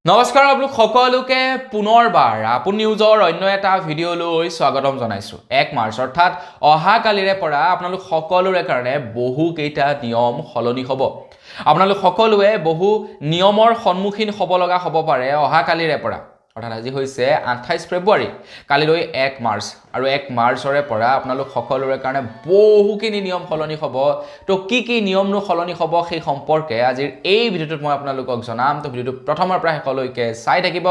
নমস্কাৰ আপোনালোক সকলোকে পুনৰবাৰ আপোন নিউজৰ অন্য এটা ভিডিঅ'লৈ স্বাগতম জনাইছো 1 মাৰ্চ অৰ্থাৎ অহা কালিৰে পৰা আপোনালোক সকলোৰে কাৰণে বহু কেইটা নিয়ম সলনি হ'ব আপোনালোক সকলোৱে বহু নিয়মৰ সন্মুখীন হ'ব লগা হ'ব পাৰে অহা কালিৰে পৰা অৰ্থাৎ আজি হৈছে 28 ফেব্ৰুৱাৰী কালিলৈ 1 মাৰ্চ আৰু 1 মাৰ্চৰে পৰা আপোনালোক সকলোৰে কাৰণে বহুখিনি নিয়ম সলনি হ'ব তো কি নিয়মনো সলনি হ'ব সেই সম্পৰ্কে আজিৰ এই ভিডিঅ'টোত মই আপোনালোকক জনাম তো ভিডিঅ'টো প্ৰথমৰ পৰা শেষলৈকে চাই থাকিব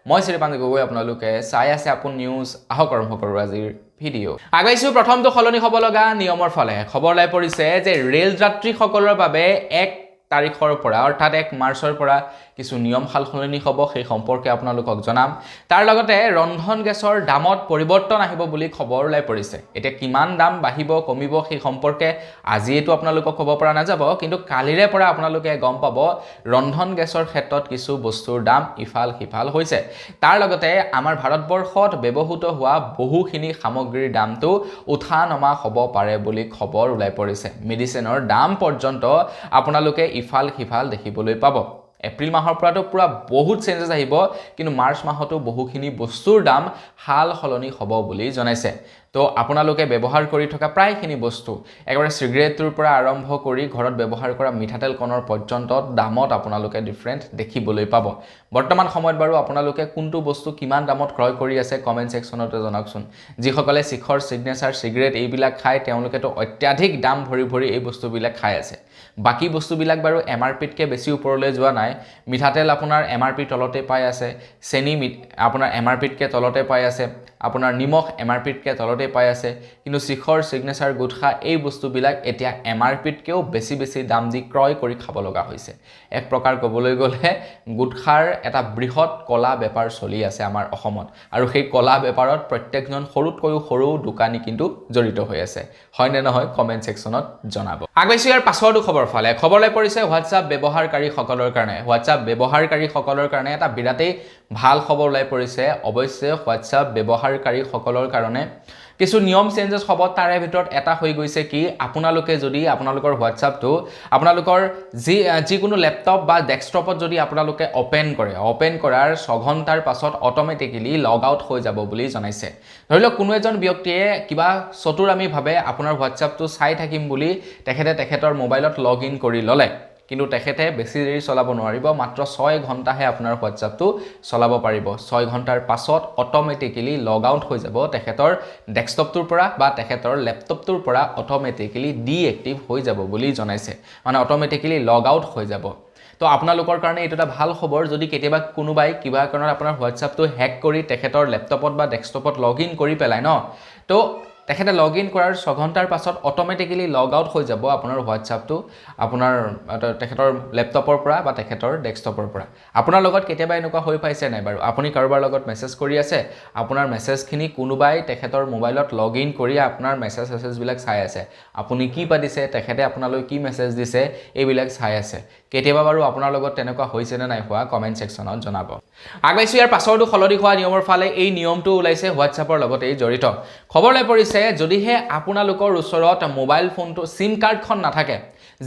মই শ্ৰীপাঞ্জি গগৈ আপোনালোকে চাই আছে আপোন নিউজ আহক আৰম্ভ কৰোঁ আজিৰ ভিডিঅ' আগাইছো প্ৰথমটো সলনি হ'ব লগা নিয়মৰ ফালে খবৰ লাই পৰিছে যে ৰেল যাত্ৰীসকলৰ বাবে 1 তাৰিখৰ পৰা অৰ্থাৎ 1 মাৰ্চৰ পৰা কিছু নিয়ম সালসলনি হ'ব সেই সম্পৰ্কে আপোনালোকক জনাম তাৰ লগতে ৰন্ধন গেছৰ দামত পৰিৱৰ্তন আহিব বুলি খবৰ ওলাই পৰিছে এতিয়া কিমান দাম বাঢ়িব কমিব সেই সম্পৰ্কে আজি এটো আপোনালোকক ক'ব পৰা নাযাব কিন্তু কালিৰে পৰা আপোনালোকে গম পাব ৰন্ধন গেছৰ ক্ষেত্ৰত কিছু বস্তুৰ দাম ইফাল সিফাল হৈছে তাৰ লগতে আমাৰ ভাৰতবৰ্ষত ব্যৱহৃত হোৱা বহুখিনি সামগ্ৰীৰ দামটো উঠা নমা হ'ব পাৰে বুলি খবৰ ওলাই পৰিছে মেডিচিনৰ দাম পৰ্যন্ত আপোনালোকে ইফাল সিফাল দেখিবলৈ পাব এপ্ৰিল মাহৰ পৰাটো পুৰা বহুত চেঞ্জেস আহিব কিন্তু মাৰ্চ মাহতো বহুখিনি বস্তুৰ দাম হাল সলনি হ'ব বুলি জনাইছে তো আপোনালোকে ব্যৱহাৰ কৰি থকা প্ৰায়খিনি বস্তু একেবাৰে সিগাৰেটৰ পৰা আৰম্ভ কৰি ঘৰত ব্যৱহাৰ কৰা মিঠাতেল কণৰ পৰ্যন্ত দামত আপোনালোকে ডিফাৰেন্ট দেখিবলৈ পাব বৰ্তমান সময়ত বাৰু আপোনালোকে কোনটো বস্তু কিমান দামত ক্ৰয় কৰি আছে কমেন্ট সেকশনতে জনাওকচোন যিসকলে শিখৰ সিগনেচাৰ সিগাৰেট এইবিলাক খায় তেওঁলোকেতো অত্যাধিক দাম ভৰি এই বস্তুবিলাক খাই আছে বাকি বস্তুবিলাক বাৰু এমআৰপিতকে বেছি ওপৰলৈ যোৱা নাই মিঠাতেল আপোনাৰ এমআৰপি তলতে পাই আছে চেনি আপোনাৰ এমআৰপিতকে তলতে পাই আছে আপোনাৰ নিমখ এমআৰপিতকে তলতে পাই আছে কিন্তু শিখৰ সিগনেচাৰ গুটখা এই বস্তুবিলাক এতিয়া এমআৰপিতকেও বেছি দাম দি ক্ৰয় কৰি খাব লগা হৈছে এক প্ৰকাৰ ক'বলৈ গ'লে গুটখাৰ এটা বৃহৎ কলা বেপাৰ চলি আছে আমাৰ অসমত আৰু সেই কলা বেপাৰত প্ৰত্যেকজন সৰুতকৈও সৰু দোকানী কিন্তু জড়িত হৈ আছে হয় নে নহয় কমেন্ট সেকশনত জনাব আগবাইছো ইয়াৰ পাছৰটো খবৰ ফালে খবৰলৈ পৰিছে হোৱাটছআপ ব্যৱহাৰকাৰী সকলৰ কাৰণে হোৱাটছআপ ব্যৱহাৰকাৰী সকলৰ কাৰণে এটা বিৰাটেই ভাল খবৰ ওলাই পৰিছে অৱশ্যে হোৱাটছআপ ব্যৱহাৰকাৰী সকলৰ কাৰণে কিছু নিয়ম চেঞ্জেস হ'ব তাৰে ভিতৰত এটা হৈ গৈছে কি আপোনালোকে যদি আপোনালোকৰ হোৱাটছআপটো আপোনালোকৰ যিকোনো ল্যাপটপ বা ডেস্কটপত যদি আপোনালোকে ওপেন কৰাৰ 6 ঘণ্টাৰ পাছত অটোমেটিক্যালি লগ আউট হৈ যাব বুলি জনাইছে ধৰি লওক কোনো এজন ব্যক্তিয়ে কিবা চতুৰামি ভাবে আপোনাৰ হোৱাটছআপটো চাই থাকিম বুলি তেখেতৰ মোবাইলত লগ ইন কৰি ললে কিন্তু তেখেতে বেছি দেৰি চলাব নোৱাৰিব মাত্ৰ 6 ঘণ্টাহে আপোনাৰ হোৱাটছআপটো চলাব পাৰিব 6 ঘণ্টাৰ পাছত অটোমেটিক্যালি লগ আউট হৈ যাব তেখেতৰ ডেস্কটপটোৰ পৰা বা তেখেতৰ ল্যাপটপটোৰ পৰা অটোমেটিক্যালি ডিএক্টিভ হৈ যাব বুলি জনাইছে মানে অটোমেটিক্যালি লগ আউট হৈ যাব তো আপোনালোকৰ কাৰণে এটা ভাল খবৰ যদি কেতিয়াবা কোনোবাই কিবা কাৰণত আপোনাৰ হোৱাটছআপটো হ্যাক কৰি তেখেতৰ ল্যাপটপত বা ডেস্কটপত লগ ইন কৰি পেলাই ন তো তেখেতে লগ ইন কৰাৰ 6 ঘণ্টাৰ পাছত অটোমেটিক্যালি লগ আউট হৈ যাব আপোনাৰ হোৱাটছআপটো আপোনাৰ তেখেতৰ ল্যাপটপৰ পৰা বা তেখেতৰ ডেস্কটপৰ পৰা আপোনাৰ লগত কেতিয়াবা এনেকুৱা হৈ পাইছে নাই বাৰু আপুনি কাৰোবাৰ লগত মেছেজ কৰি আছে আপোনাৰ মেছেজখিনি কোনোবাই তেখেতৰ মোবাইলত লগ ইন কৰি আপোনাৰ মেছেজবিলাক চাই আছে আপুনি কি পাতিছে তেখেতে আপোনালৈ কি মেছেজ দিছে এইবিলাক চাই আছে কেতিয়াবা বাৰু আপোনাৰ লগত তেনেকুৱা হৈছে নে নাই হোৱা কমেন্ট সেকশনত জনাব আগবাইছো ইয়াৰ পাছৰটো সলনি হোৱা নিয়মৰ ফালে এই নিয়মটো ওলাইছে হোৱাটছআপৰ লগতে জড়িত খবৰলৈ পৰিছে যদিহে আপোনালোকৰ ওচৰত মোবাইল ফোনটো সিম কাৰ্ডখন নাথাকে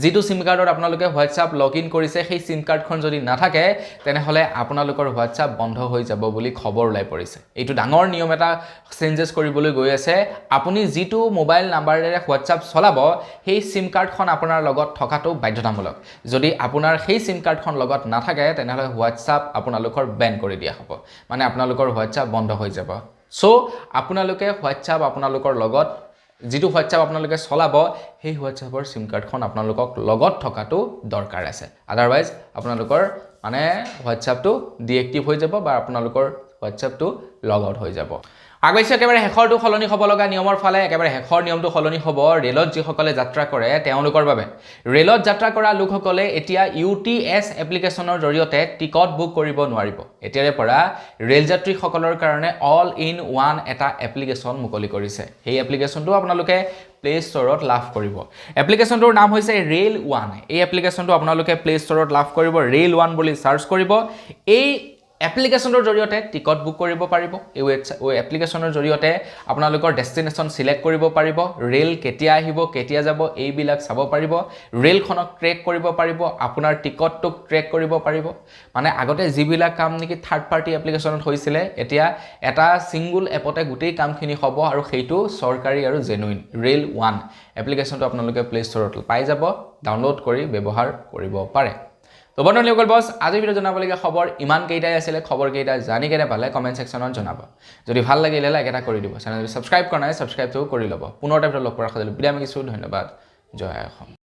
যেটো সিম কাৰ্ডত আপোনালোকে হোৱাটছআপ লগ ইন কৰিছে সেই সিম কাৰ্ডখন যদি নাথাকে তেনেহলে আপোনালোকৰ হোৱাটছআপ বন্ধ হৈ যাব বুলি খবৰ ওলাই পৰিছে এইটো ডাঙৰ নিয়ম এটা চেঞ্জেস কৰিবলৈ গৈ আছে আপুনি যেটো মোবাইল নাম্বাৰেৰে হোৱাটছআপ চলাব সেই সিম কাৰ্ডখন আপোনাৰ লগত থকাটো বাধ্যতামূলক যদি আপোনাৰ সেই সিম কাৰ্ডখন লগত নাথাকে তেনেহলে হোৱাটছআপ আপোনালোকৰ বেন কৰি দিয়া হ'ব মানে আপোনালোকৰ হোৱাটছআপ বন্ধ হৈ যাব সো আপোনালোকে হোৱাটছআপ আপোনালোকৰ লগত যেটো হোৱাটছআপ আপোনালোকে চলাব সেই হোৱাটছআপৰ সিম কাৰ্ডখন আপোনালোকক লগত থকাটো দৰকাৰ আছে আদাৰৱাইজ আপোনালোকৰ মানে হোৱাটছআপটো ডিএক্টিভ হৈ যাব বা আপোনালোকৰ হোৱাটছআপটো লগ আউট হৈ যাব আগবাইছে একেবাৰে হেখৰটো সলনি হ'ব লগা নিয়মৰ ফালে একেবাৰে হেখৰ নিয়মটো সলনি হ'ব ৰেলত যিসকলে যাত্ৰা কৰে তেওঁলোকৰ বাবে ৰেলত যাত্ৰা কৰা লোকসকলে এতিয়া ইউটিএছ এপ্লিকেশনৰ জৰিয়তে টিকট বুক কৰিব নোৱাৰিব এতিয়াৰে পৰা ৰেল যাত্ৰীসকলৰ কাৰণে অল ইন ওৱান এটা এপ্লিকেশন মুকলি কৰিছে এই এপ্লিকেশনটো আপোনালোকে প্লে ষ্টৰত লাভ কৰিব এপ্লিকেশনটোৰ নাম হৈছে ৰেল ওৱান এই এপ্লিকেশনটো আপোনালোকে প্লে ষ্টৰত লাভ কৰিব ৰেল ওৱান বুলি সাৰ্চ কৰিব এই এপ্লিকেশ্যনৰ জৰিয়তে টিকট বুক কৰিব পাৰিব এই এপ্লিকেশ্যনৰ জৰিয়তে আপোনালোকৰ ডেষ্টিনেশ্যন সিলেক্ট কৰিব পাৰিব ৰেল কেতিয়া আহিব কেতিয়া যাব এইবিলাক চাব পাৰিব ৰেলখনক ট্ৰেক কৰিব পাৰিব আপোনাৰ টিকটটোক ট্ৰেক কৰিব পাৰিব মানে আগতে যিবিলাক কাম নেকি থাৰ্ড পাৰ্টি এপ্লিকেশ্যনত হৈছিল এতিয়া এটা সিঙ্গল এপতে গোটেই কামখিনি হ'ব আৰু সেইটো চৰকাৰী আৰু জেনুইন ৰেল 1 এপ্লিকেশ্যনটো আপোনালোকে প্লে ষ্টৰত পাই যাব ডাউনলোড কৰি ব্যৱহাৰ কৰিব পাৰে তো বন্ধুসকল বস আজি ভিডিও জনাবলগীয়া খবৰ ইমান কেইটাই আছিল খবৰ কেইটা জানি কেনে পালে কমেন্ট সেকশনত জনাব যদি ভাল লাগিলে লাইক এটা কৰি দিব চেনেলটো সাবস্ক্ৰাইব কৰা নাই সাবস্ক্ৰাইবটো কৰি ল'ব পুনৰ এটা ভিডিও লগ কৰাৰ কাৰণে বিদায় মাগিছো ধন্যবাদ জয় অসম